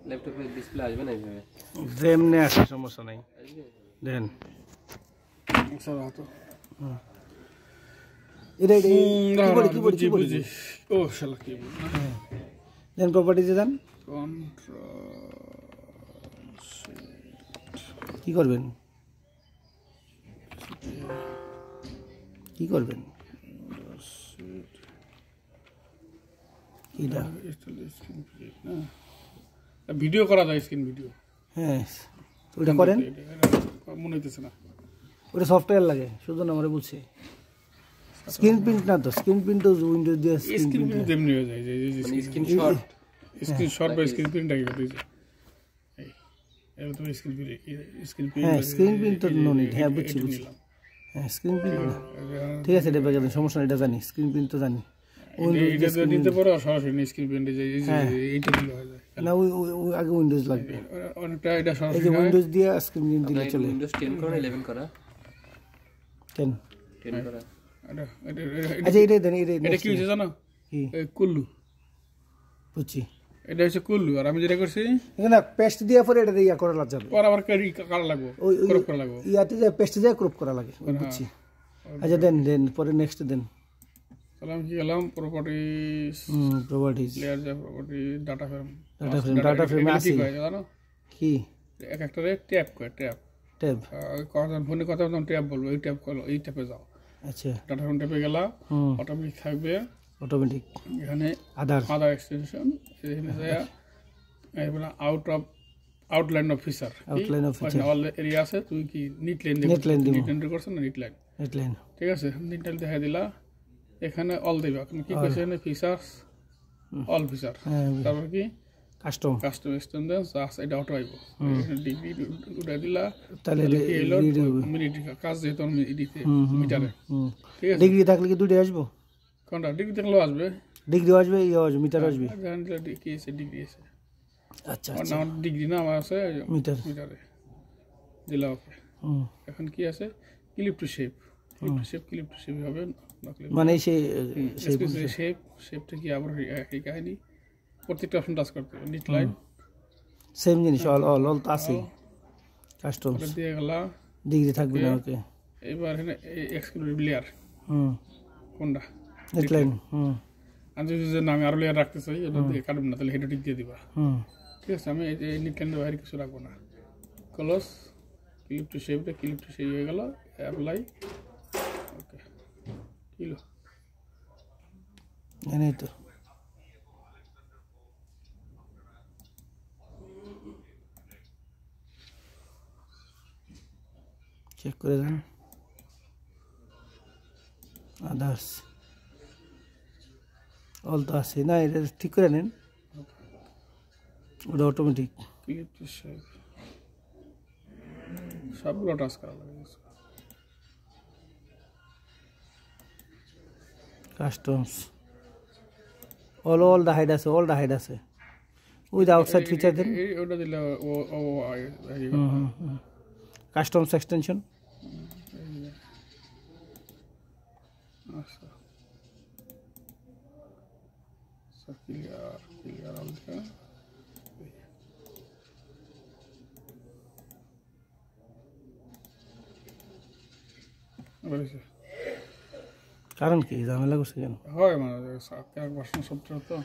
ল্যাপটপে ডিসপ্লে আসবে না এইভাবে যেমনি আসে সমস্যা নাই দেন স্যার হাত এটা কি বলি ও শালা কি বল দেন প্রপার্টিতে দেন কি করবেন এটা ভিডিও করা যায় স্ক্রিন ভিডিও হ্যাঁ ওটা করেন মনে হইতেছে না ওটা সফটওয়্যার লাগে শুধু না আমরা বলছি স্ক্রিন প্রিন্ট না তো স্ক্রিন প্রিন্ট তো উইন্ডোজ দিয়ে স্ক্রিন প্রিন্ট যেমনি হয়ে যায় মানে স্ক্রিনশট বা স্ক্রিন প্রিন্ট আগে করতেছে এই তো স্ক্রিন প্রিন্ট হ্যাঁ স্ক্রিন প্রিন্ট তো নো নিড হ্যাঁ বুঝছি হ্যাঁ স্ক্রিন প্রিন্ট ঠিক আছে এটা বাজাবেন সমস্যা এটা জানি স্ক্রিন প্রিন্ট তো জানি উইন্ডোজ নিতে পারো সরাসরি স্ক্রিন প্রিন্টে যে এইটা দিলে হয়ে যায় না ওই আগে উইন্ডোজ লাগবে অনেকটা এটা সরাসরি এই যে উইন্ডোজ দিয়ে স্ক্রিন প্রিন্ট দিলে চলে উইন্ডোজ 10 করা 11 করা 10 করা আচ্ছা এটা দেন এটা কি হইছে জানো কি কুল্লু বুঝছি এটা হচ্ছে কুল্লু আর আমি যেটা করছি এখানে পেস্ট দিয়ে পরে এটা ইয়া করা যাবে পর আবার কাটা লাগবে ক্রপ করা লাগবে ইয়াতে যে পেস্ট দিয়ে ক্রপ করা লাগে বুঝছি আচ্ছা দেন পরে নেক্সট দেন তাহলে আমি কি গেলাম প্রপার্টিজ লেয়ার যা প্রপার্টি ডাটা ফ্রেম আছে জানো কি এক একটা ট্যাব ফোনে কথা বলতাম ট্যাব বলবো এই ট্যাবে যাও আচ্ছা ডাটা ফ্রেম ট্যাবে গেলা অটোমেটিক থাকবে অটোমেটিক এখানে আদার এক্সটেনশন এখানে যায় এবারে outline of feature all area আছে তুই কি নিট লাইন করছ না নিট লাইন ঠিক আছে নিট লাইন দেখা দিলা এখানে অল দিবা কি কইছে না ফিচারস অল ফিচার তারপর কি কাস্টম এক্সটেনশনস আছে এটা অটো আইবো ডিগ্রি উড়া দিলা তাহলে মিনিট কাজ যেত মিটারে ঠিক আছে ডিগ্রি থাকলে কি দুটো আসবে কোনটা ডিগ্রি থাকলেও আসবে ডিগ্রি আসবে মিটার আসবে কি আছে ডিগ্রি আছে আচ্ছা না ডিগ্রি না আমার আছে মিটারে দিলা ওকে এখন কি আছে ক্লিপ টু শেপ হবে মানে সেই শেপটা কি আবার একই কাহিনী প্রত্যেকটা অপশন টাচ করতে হবে নিট লাইন সেম জিনিস অল তো আছে কাস্টম দিয়ে গেলা ডিগ্রি থাকবে না ওকে এবার এখানে এক্সক্লুসিভ লেয়ার কোনটা নিট লাইন আমি যদি নামে আরো লেয়ার রাখতে চাই এটা দিয়ে কাটব না তাহলে হেড টিক দিয়ে দিবা ঠিক আছে আমি এই নিট লাইনের বাইরে কিছু রাখবো না ক্লোজ ক্লিপ টু শেপ হয়ে গেল অ্যাপ্লাই ওকে কিলো এই তো চেক করে দেন আদার্স অল তো আছে না এটা ঠিক করে নেন ওটা অটোমেটিক ক্লিপ টু শেপ সবগুলো টাচ করা লাগে কাস্টমস all the hide আছে with outside feature দেন ওটা দিলে কাস্টমস এক্সটেনশন আচ্ছা ক্লিয়ার অলটা কারণ কি ঝামেলা করছে কেন হয় মানে ভার্সন সফটওয়্যার তো